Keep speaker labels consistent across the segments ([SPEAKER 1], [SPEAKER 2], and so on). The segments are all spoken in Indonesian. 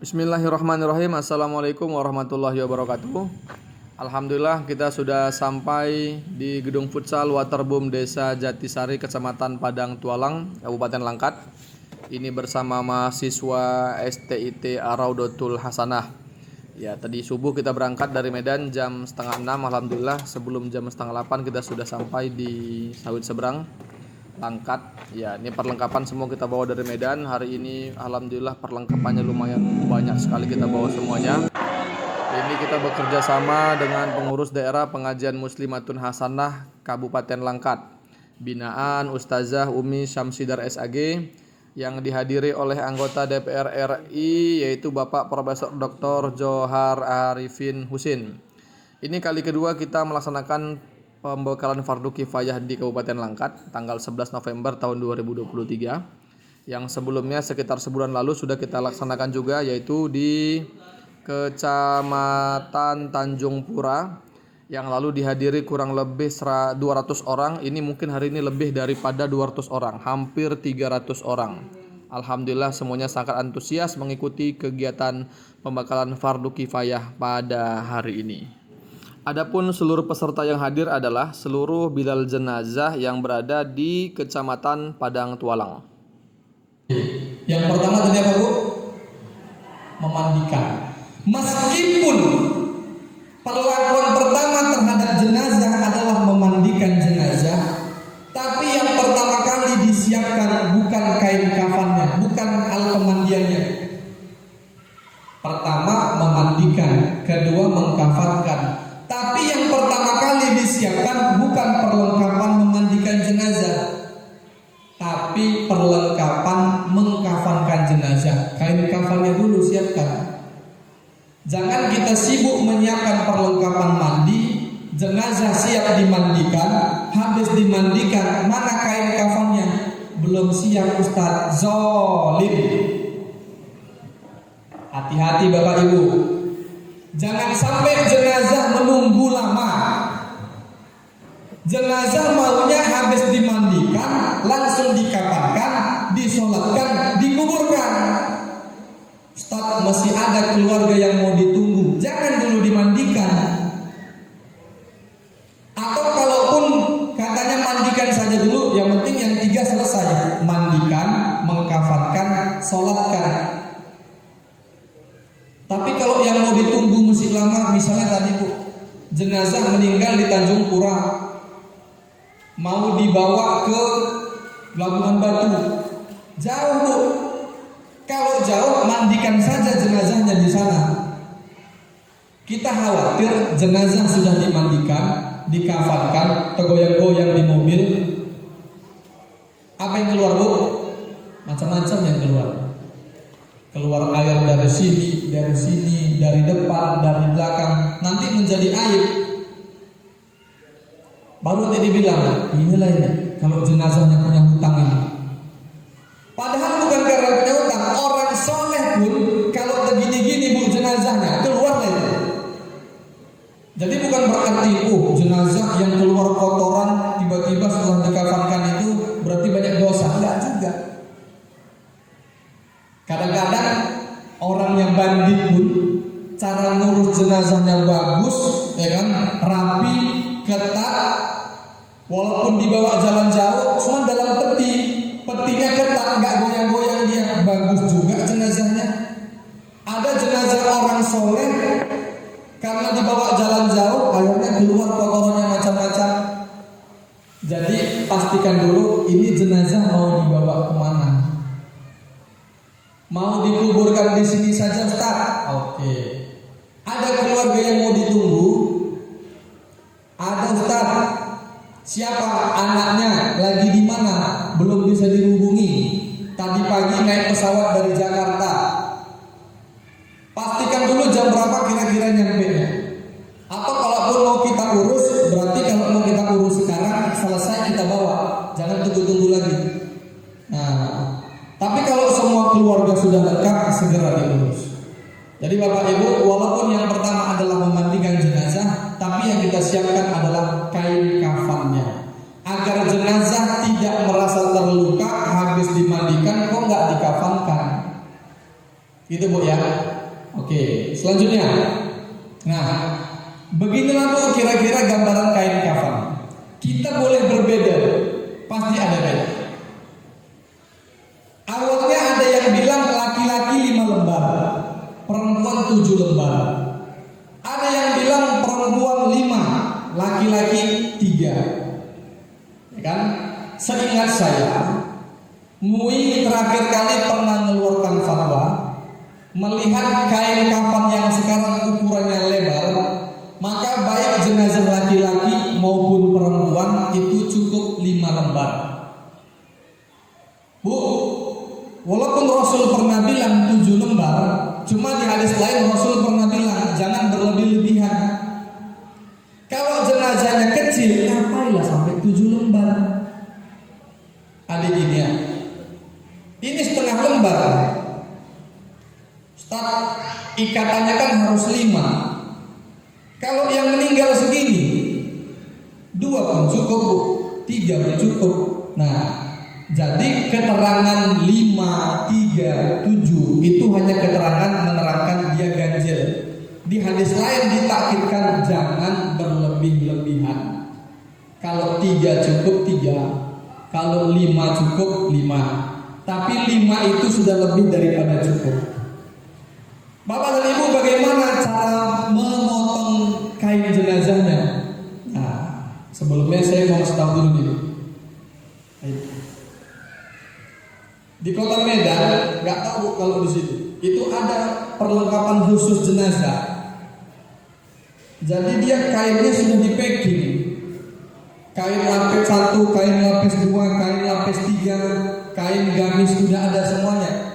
[SPEAKER 1] Bismillahirrahmanirrahim. Assalamualaikum warahmatullahi wabarakatuh. Alhamdulillah kita sudah sampai di Gedung Futsal Waterboom Desa Jatisari, Kecamatan Padang Tualang, Kabupaten Langkat. Ini bersama mahasiswa STIT Ar-Raudatul Hasanah. Ya, tadi subuh kita berangkat dari Medan jam setengah 6. Alhamdulillah sebelum jam setengah 8 kita sudah sampai di Sawit Seberang, Langkat. Ya, ini perlengkapan semua kita bawa dari Medan. Hari ini alhamdulillah perlengkapannya lumayan banyak sekali kita bawa semuanya. Ini kita bekerja sama dengan pengurus daerah Pengajian Muslimatun Hasanah Kabupaten Langkat, binaan Ustazah Umi Syamsidar SAG, yang dihadiri oleh anggota DPR RI yaitu Bapak Profesor Dr. Johar Arifin Husin. Ini kali kedua kita melaksanakan pembekalan fardu kifayah di Kabupaten Langkat tanggal 11 November tahun 2023. Yang sebelumnya sekitar sebulan lalu sudah kita laksanakan juga, yaitu di Kecamatan Tanjung Pura, yang lalu dihadiri kurang lebih 200 orang. Ini mungkin hari ini lebih daripada 200 orang, hampir 300 orang. Alhamdulillah semuanya sangat antusias mengikuti kegiatan pembekalan fardu kifayah pada hari ini. Adapun seluruh peserta yang hadir adalah seluruh bilal jenazah yang berada di Kecamatan Padang Tualang.
[SPEAKER 2] Yang pertama tadi apa, Bu? Memandikan. Meskipun perlakuan pertama terhadap jenazah adalah memandikan jenazah, tapi yang pertama kali disiapkan bukan kain kafannya, bukan alat pemandiannya. Pertama memandikan, kedua mengkafankan. Tapi yang pertama kali disiapkan bukan perlengkapan memandikan jenazah, tapi perlengkapan mengkafankan jenazah. Kain kafannya dulu siapkan. Jangan kita sibuk menyiapkan perlengkapan mandi, jenazah siap dimandikan, habis dimandikan mana kain kafannya? Belum siap, Ustaz. Zolim. Hati-hati Bapak Ibu. Jangan sampai jenazah menunggu lama. Jenazah maunya habis dimandikan, langsung dikafankan, disolatkan, dikuburkan. Ustaz, masih ada keluarga yang mau ditunggu, jangan dulu dimandikan. Atau kalaupun katanya mandikan saja dulu, yang penting yang 3 selesai. Mandikan, mengkafankan, solatkan. Tapi kalau yang mau ditunggu masih lama, misalnya tadi Bu, jenazah meninggal di Tanjung Pura, mau dibawa ke Labuan Batu, jauh Bu. Kalau jauh, mandikan saja jenazahnya di sana. Kita khawatir jenazah sudah dimandikan, dikafankan, tergoyang-goyang di mobil, apa yang keluar Bu? Macam-macam yang keluar. Keluar air dari sini, dari depan, dari belakang, nanti menjadi air. Baru tadi bilang, inilah ini, kalau jenazahnya punya hutang ini. Padahal bukan karena punya hutang, orang soleh pun kalau begini-gini Bu jenazahnya, keluar itu. Jadi bukan berarti, jenazah yang keluar kotoran tiba-tiba setelah dikafankan itu berarti banyak dosa, enggak juga. Kadang-kadang orang yang bandit pun cara ngurus jenazahnya bagus, ya kan, rapi, ketat. Walaupun dibawa jalan jauh, cuma dalam petinya ketat, nggak goyang-goyang dia, bagus juga jenazahnya. Ada jenazah orang soleh, karena dibawa jalan jauh, akhirnya keluar kotorannya macam-macam. Jadi pastikan dulu ini jenazah mau dibawa kemana. Mau dikuburkan di sini saja Ustaz? Oke. Ada keluarga yang mau ditunggu? Ada Ustaz. Siapa anaknya? Lagi di mana? Belum bisa dihubungi. Tadi pagi naik pesawat dari Jakarta. Pastikan dulu jam berapa kira-kira nyampe-nya. Atau kalaupun mau kita urus, berarti kalau mau kita urus sekarang, selesai kita bawa. Jangan tunggu-tunggu lagi. Nah, tapi kalau semua keluarga sudah lengkap, segera diurus. Jadi Bapak Ibu, walaupun yang pertama adalah memandikan jenazah, tapi yang kita siapkan adalah kain kafannya. Agar jenazah tidak merasa terluka habis dimandikan kok nggak dikafankan. Gitu Bu ya. Oke, selanjutnya. Nah, beginilah Bu kira-kira gambaran kain kafan. Kita boleh berbeda, pasti ada beda. Awalnya ada yang bilang laki-laki 5 lembar, perempuan 7 lembar. Ada yang bilang perempuan 5, laki-laki 3. Ya kan? Seingat saya, MUI terakhir kali pernah mengeluarkan fatwa melihat kain kafan yang sekarang ukurannya lebar, maka baik jenazah laki-laki maupun perempuan itu cukup 5 lembar. Bu, walaupun Rasul pernah bilang 7 lembar, cuma di hadis lain Rasul pernah bilang jangan berlebih-lebihan. Kalau jenazahnya kecil, ngapailah sampai 7 lembar? Adik ini ya, ini setengah lembar. Ustaz, ikatannya kan harus 5. Kalau yang meninggal segini, 2 pun cukup Bu, 3 pun cukup. Nah, jadi keterangan 5, 3, 7 itu hanya keterangan menerangkan dia ganjil. Di hadis lain ditakkidkan jangan berlebih-lebihan. Kalau 3 cukup 3, kalau 5 cukup 5. Tapi 5 itu sudah lebih daripada cukup. Bapak dan Ibu, bagaimana cara memotong kain jenazahnya? Nah, sebelumnya saya mau kasih tahu dulu nih. Di Kota Medan, nggak tahu kalau di situ, itu ada perlengkapan khusus jenazah. Jadi dia kainnya sudah di packing. Kain lapis 1, kain lapis 2, kain lapis 3, kain gamis sudah ada semuanya.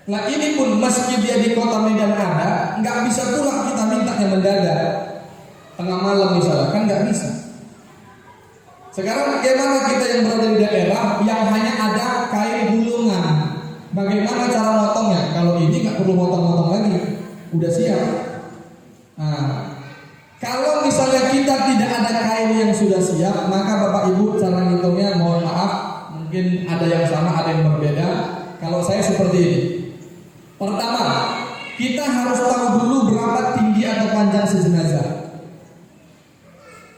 [SPEAKER 2] Nah ini pun meski dia di Kota Medan ada, nggak bisa pula kita mintanya mendadak. Tengah malam misalnya, kan nggak bisa. Sekarang bagaimana kita yang berada di daerah yang hanya ada kain gulungan? Bagaimana cara motongnya? Kalau ini nggak perlu motong-motong lagi, udah siap. Nah, kalau misalnya kita tidak ada kain yang sudah siap, maka Bapak Ibu cara ngitungnya mohon maaf, mungkin ada yang sama, ada yang berbeda. Kalau saya seperti ini. Pertama, kita harus tahu dulu berapa tinggi atau panjang sejenazah.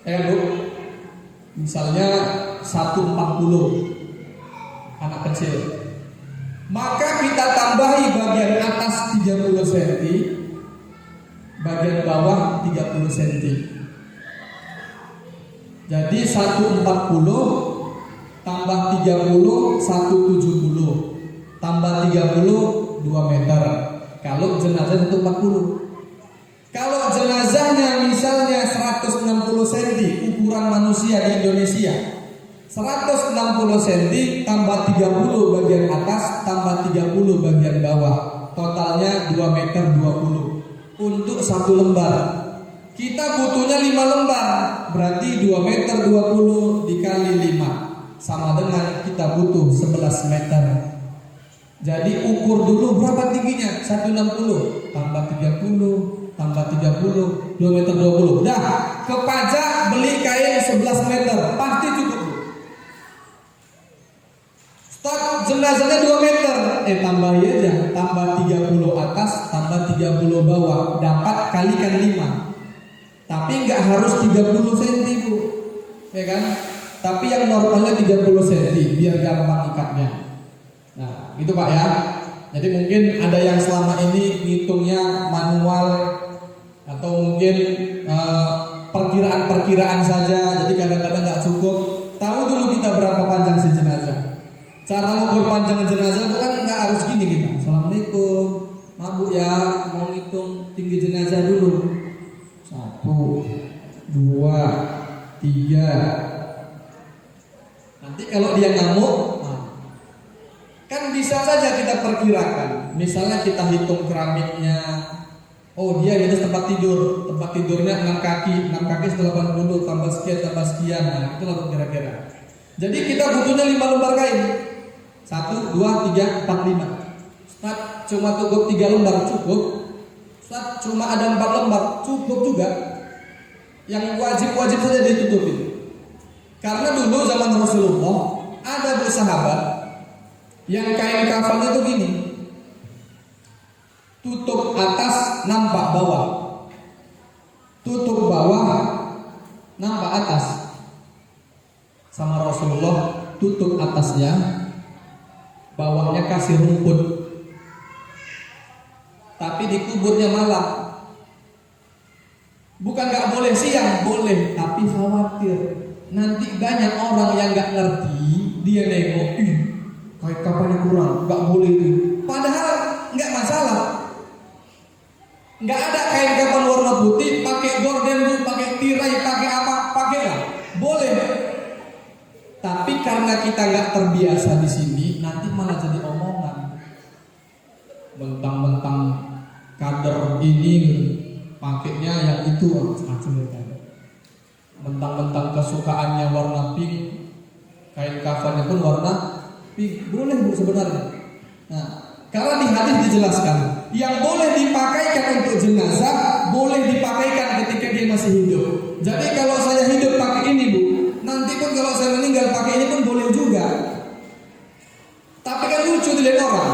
[SPEAKER 2] Ya Bu, misalnya 140 anak kecil, maka kita tambahi bagian atas 30 cm, bagian bawah 30 cm. Jadi 140 tambah 30 170 tambah 30 2 meter. Kalau jenazah 140. Kalau jenazahnya misalnya 160 cm ukuran manusia di Indonesia, 160 cm tambah 30 bagian atas tambah 30 bagian bawah, totalnya 2 meter 20 untuk 1 lembar. Kita butuhnya 5 lembar, berarti 2 meter 20 dikali 5 sama dengan kita butuh 11 meter. Jadi ukur dulu berapa tingginya, 160 tambah 30 tambah 30 2 meter 20. Dah, ke pajak beli kain 11 meter, pasti cukup. Stok jenazahnya 2 meter, tambahin aja, tambah 30 atas tambah 30 bawah, dapat kalikan 5. Tapi nggak harus 30 cm Bu, ya kan? Tapi yang normalnya 30 cm biar gampang ikatnya. Nah, itu Pak ya. Jadi mungkin ada yang selama ini ngitungnya manual atau mungkin perkiraan-perkiraan saja. Jadi kadang-kadang nggak cukup. Tahu dulu kita berapa panjang si jenazah. Cara mengukur panjang jenazah itu kan nggak harus gini kita. Assalamualaikum, mabuk ya, mau ngitung tinggi jenazah dulu. 1, 2, 3. Nanti kalau dia ngamuk, kan bisa saja kita perkirakan. Misalnya kita hitung keramiknya. Oh dia di atas tempat tidur. Tempat tidurnya 6 kaki 80 tambah sekian. Nah itu lah kira-kira. Jadi kita butuhnya 5 lembar kain. 1, 2, 3, 4, 5. Ustaz cuma cukup 3 lembar cukup. Ustaz cuma ada 4 lembar cukup juga. Yang wajib-wajib saja ditutupin. Karena dulu zaman Rasulullah ada bersahabat yang kain kafan itu gini. tutup atas nampak bawah, tutup bawah nampak atas. Sama Rasulullah tutup atasnya, bawahnya kasih rumput. Tapi dikuburnya malam. Bukan nggak boleh siang, boleh, tapi khawatir nanti banyak orang yang nggak ngerti, dia nengok, kayak kapan kurang, nggak boleh itu. Padahal nggak masalah. Nggak ada kain kapan warna putih, pakai gorden bu, pakai tirai, pakai apa, pakailah, boleh. Tapi karena kita nggak terbiasa di sini, nanti malah jadi omongan. Mentang-mentang kader ini pakainya yang itu macam-macam kan. Mentang-mentang kesukaannya warna pink, kain kafannya pun warna pink, boleh bu sebenarnya. Nah, karena di hadis dijelaskan, yang boleh dipakaikan untuk jenazah boleh dipakaikan ketika dia masih hidup. Jadi kalau saya hidup pakai ini bu, nanti pun kalau saya meninggal pakai ini pun boleh juga. Tapi kan lucu dilihat orang.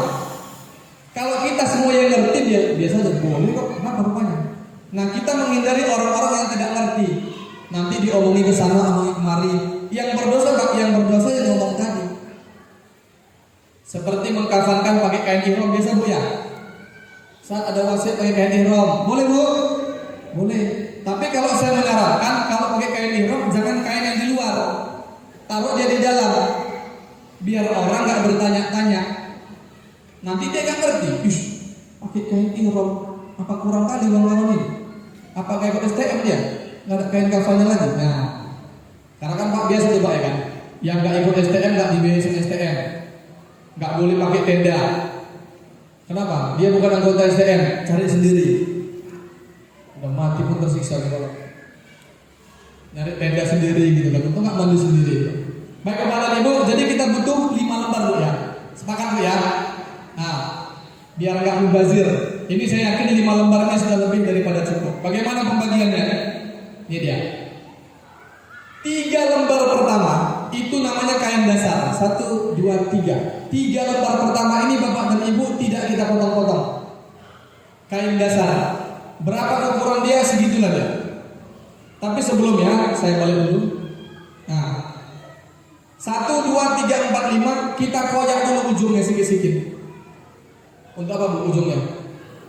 [SPEAKER 2] Kalau kita semua yang ngerti dia biasa aja boleh kok, kenapa rupanya? Nah kita menghindari orang-orang yang tidak ngerti. Nanti diomongi ke sana, omongi kemari. Yang berdosa yang ngomong tadi. Seperti mengkafankan pakai kain ihram biasa bu ya. Saat ada wasiat pakai kain ihram, boleh bu? Boleh. Tapi kalau saya menyarankan kalau pakai kain ihram jangan kain yang di luar, taruh dia di dalam, biar orang nggak bertanya-tanya. Nanti dia nggak ngerti. Pakai kain ihram, apa kurang kali bang ini? Apa kayak STM dia? Nggak ada kain kafannya lagi. Nah, karena kan Pak biasa tuh Pak ya kan, yang nggak ikut STM nggak dibiayain STM, nggak boleh pakai tenda. Kenapa? Dia bukan anggota STM, cari sendiri. Udah mati pun tersiksa kalau nyari tenda sendiri gitu kan, untuk nggak mandi sendiri. Baik kepada ibu, jadi kita butuh 5 lembar bu ya, sepakat bu ya. Nah, biar nggak mubazir. Ini saya yakin 5 lembarnya sudah lebih daripada cukup. Bagaimana pembagiannya? Ini dia. 3 lembar pertama itu namanya kain dasar. 1, 2, 3. 3 lembar pertama ini bapak dan ibu tidak kita potong-potong. Kain dasar. Berapa ukuran dia segitulah dia. Tapi sebelumnya saya balik dulu. Nah, 1, 2, 3, 4, 5 kita koyak dulu ujungnya sedikit-sedikit. Untuk apa bu ujungnya?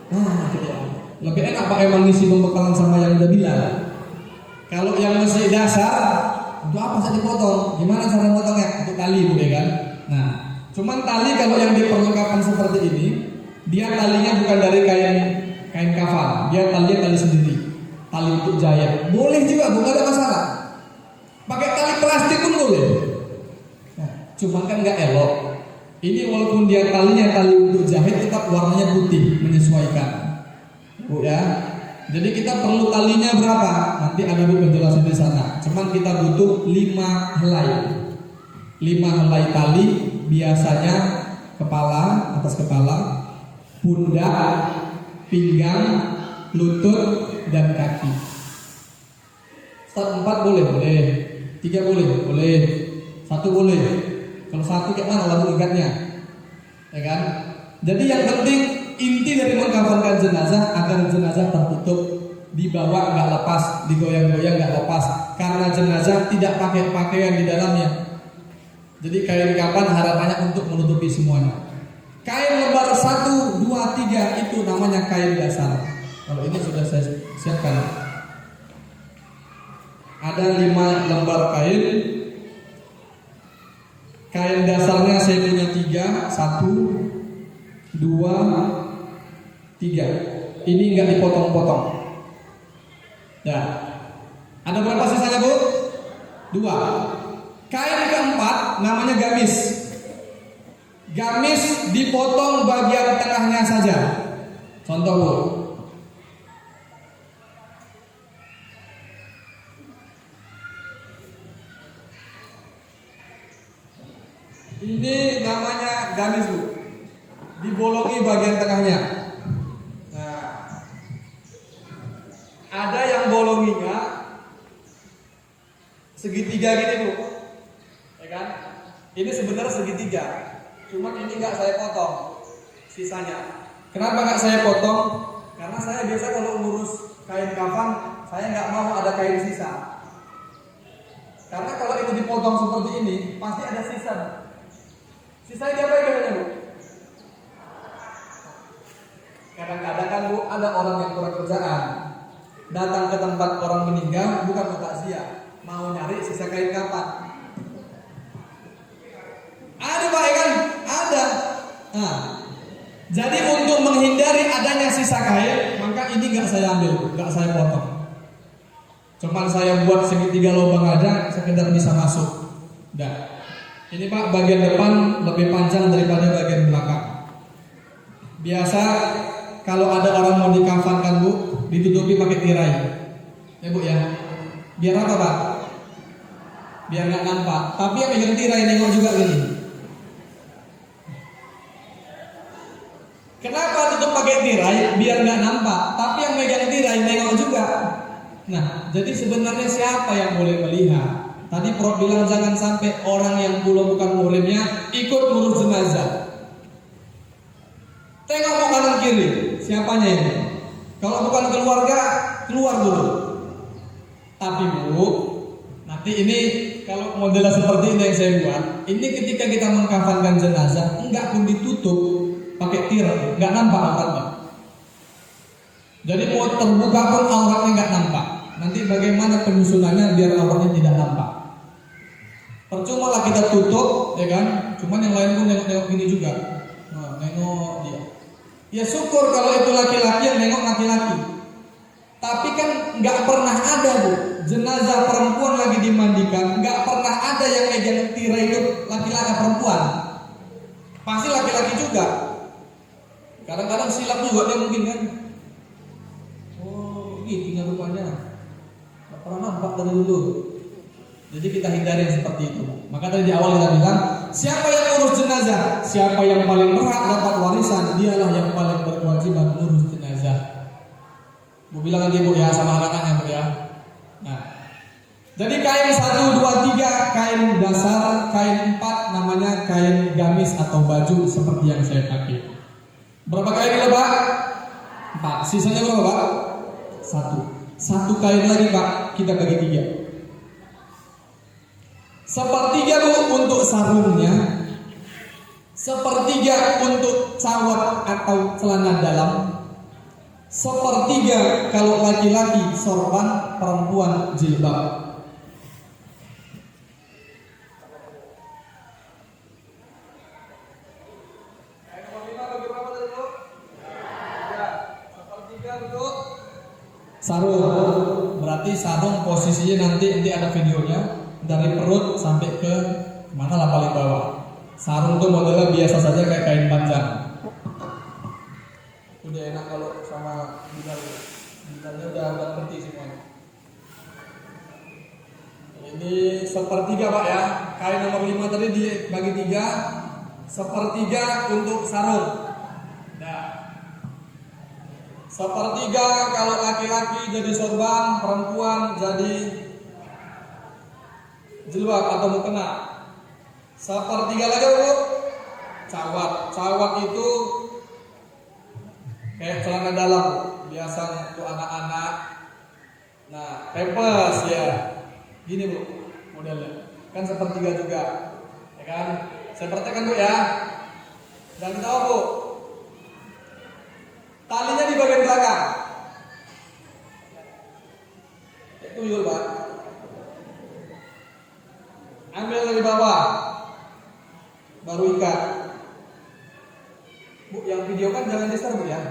[SPEAKER 2] Nah, itu ya. Lebih enak pak emang ngisi pembekalan sama yang udah bilang. Kalau yang masih dasar, untuk apa saya dipotong? Gimana cara potongnya? Untuk tali bu kan? Nah, cuman tali kalau yang diperlengkapan seperti ini, dia talinya bukan dari kain kafan, dia tali sendiri, tali untuk jahit. Boleh juga, bukan ada masalah. Pakai tali plastik pun boleh. Nah, cuman kan nggak elok. Ini walaupun dia talinya tali untuk jahit, tetap warnanya putih, menyesuaikan. Bu ya. Jadi kita perlu talinya berapa? Nanti ada bu penjelasan di sana. Cuman kita butuh 5 helai. 5 helai tali, biasanya kepala, atas kepala, pundak, pinggang, lutut, dan kaki. Start 4 boleh, 3 boleh, 1 boleh. Kalau 1 kayak mana lagu ikatnya? Ya kan? Jadi yang penting inti dari mengkafankan jenazah agar jenazah tertutup, dibawa nggak lepas, digoyang-goyang nggak lepas, karena jenazah tidak pakai pakaian di dalamnya. Jadi kain kafan harapannya untuk menutupi semuanya. Kain lembar 1, 2, 3 itu namanya kain dasar. Kalau ini sudah saya siapkan. Ada 5 lembar kain. Kain dasarnya saya punya 3, 1, 2, 3. Ini enggak dipotong-potong. Ya. Ada berapa sisanya bu? 2. Kain keempat namanya gamis. Gamis dipotong bagian tengahnya saja. Contoh bu. Ini namanya gamis bu. Dibolongi bagian tengahnya. Nah, ada yang bolonginya segitiga gini bu, ya kan? Ini sebenarnya segitiga, cuma ini nggak saya potong, sisanya. Kenapa nggak saya potong? Karena saya biasa kalau ngurus kain kafan, saya nggak mau ada kain sisa. Karena kalau itu dipotong seperti ini, pasti ada sisa. Sisa ini apa ya, Bu? Kadang-kadang kan, Bu, ada orang yang kurang kerjaan, datang ke tempat orang meninggal bukan mau takziah, mau nyari sisa kain kafan. Ada Pak ya kan? Ada. Nah, jadi untuk menghindari adanya sisa kain, maka ini nggak saya ambil, nggak saya potong. Cuman saya buat segitiga lubang aja, sekedar bisa masuk. Dah. Ini Pak, bagian depan lebih panjang daripada bagian belakang. Biasa kalau ada orang mau dikafankan, Bu, ditutupi pakai tirai. Ya Bu ya. Biar apa Pak? Biar nggak nampak. Tapi yang megang tirai nengok juga gini. Kenapa tutup pakai tirai? Biar nggak nampak. Tapi yang megang tirai nengok juga. Nah, jadi sebenarnya siapa yang boleh melihat? Tadi Prof bilang jangan sampai orang yang belum bukan muridnya ikut ngurus jenazah. Tengok ke kanan kiri, siapanya ini? Kalau bukan keluarga, keluar dulu. Tapi Bu, nanti ini kalau modelnya seperti ini yang saya buat, ini ketika kita mengkafankan jenazah, enggak pun ditutup pakai tirai, enggak nampak auratnya. Jadi mau terbuka pun auratnya enggak nampak. Nanti bagaimana penyusunannya biar auratnya tidak nampak. Percuma lah kita tutup, ya kan? Cuman yang lain pun nengok-nengok gini juga. Nah, nengok dia. Ya syukur kalau itu laki-laki yang nengok laki-laki. Tapi kan nggak pernah ada, Bu, jenazah perempuan lagi dimandikan, nggak pernah ada yang megang tirai itu laki-laki perempuan. Pasti laki-laki juga. Kadang-kadang silap juga dia mungkin kan. Oh, ini tinggal rupanya. Nggak pernah nampak dari dulu. Jadi kita hindari yang seperti itu. Maka tadi di awal kita bilang, siapa yang urus jenazah? Siapa yang paling berhak dapat warisan? Dialah yang paling berkewajiban urus jenazah. Bu bilang nanti Bu ya sama anak-anaknya Bu ya. Nah, jadi kain 1, 2, 3 kain dasar, kain 4 namanya kain gamis atau baju seperti yang saya pakai. Berapa kain dulu Pak? 4. Sisanya berapa Pak? 1 kain lagi Pak, kita bagi 3. Sepertiga Bu untuk sarungnya, sepertiga untuk cawat atau celana dalam, sepertiga kalau laki-laki sorban, perempuan jilbab. Sepertiga untuk sarung, berarti sarung posisinya nanti ada videonya. Dari perut sampai ke mana lah paling bawah. Sarung tuh modelnya biasa saja kayak kain panjang. Udah enak kalau sama bidalnya udah ngerti semuanya. Ini sepertiga Pak ya. Kain nomor 5 tadi dibagi 3. Sepertiga untuk sarung. Nah, sepertiga kalau laki-laki jadi sorban, perempuan jadi jilbab atau mukena. Sepertiga lagi Bu, cawat itu kayak celana dalam biasa untuk anak-anak. Nah, pampers ya, gini Bu modelnya, kan sepertiga juga, ya kan? Saya praktekkan Bu ya. Dan kita tahu Bu, talinya di bagian belakang. Itu yul Pak. Ambil dari bawah, baru ikat. Bu, yang video kan jangan di-share Bu ya.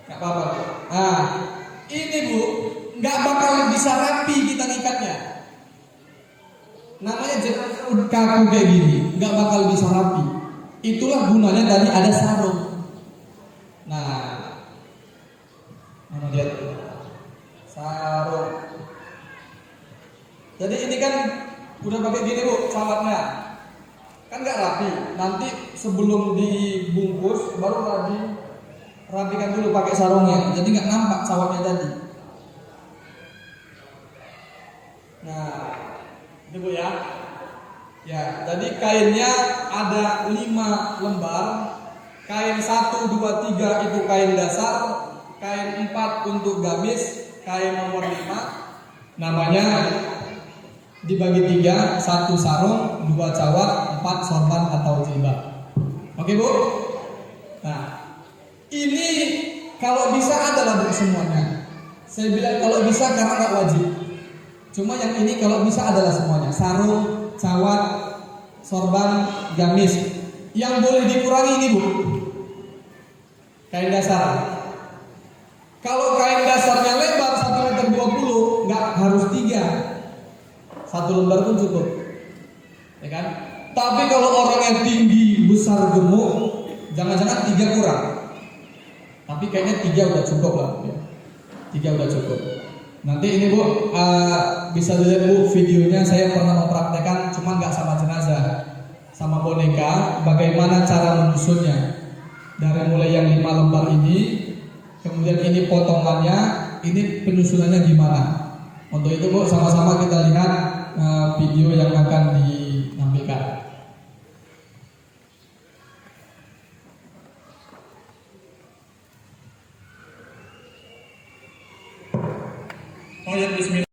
[SPEAKER 2] Gak apa-apa. Nah, ini Bu, nggak bakal bisa rapi kita ngikatnya. Namanya jenazah udah kaku kayak gini, nggak bakal bisa rapi. Itulah gunanya tadi ada sarung. Nah, mana dia? Sarung. Jadi ini kan udah pakai gini Bu, cawatnya. Kan nggak rapi. Nanti sebelum dibungkus baru rapikan dulu pakai sarungnya. Jadi nggak nampak cawatnya tadi. Nah, ini Bu ya. Ya, jadi kainnya ada 5 lembar. Kain 1, 2, 3 itu kain dasar, kain 4 untuk gamis, kain nomor 5 namanya dibagi 3, 1 sarung, 2 cawat, 4 sorban atau jilbab. Oke Bu? Nah, ini kalau bisa adalah Bu semuanya. Saya bilang kalau bisa karena nggak wajib. Cuma yang ini kalau bisa adalah semuanya. Sarung, cawat, sorban, gamis. Yang boleh dikurangi ini Bu, kain dasar. Kalau kain dasarnya lebar 1,20 m, nggak harus 3, 1 lembar pun cukup, ya kan? Tapi kalau orang yang tinggi, besar, gemuk, jangan-jangan 3 kurang. Tapi kayaknya 3 udah cukup lah, ya. 3 udah cukup. Nanti ini Bu, bisa dilihat Bu videonya, saya pernah mempraktekkan, cuma nggak sama jenazah, sama boneka, bagaimana cara menyusunnya. Dari mulai yang 5 lembar ini, kemudian ini potongannya, ini penyusunannya gimana. Untuk itu Bu, sama-sama kita lihat video yang akan dinampilkan. Oh ya, bismillah.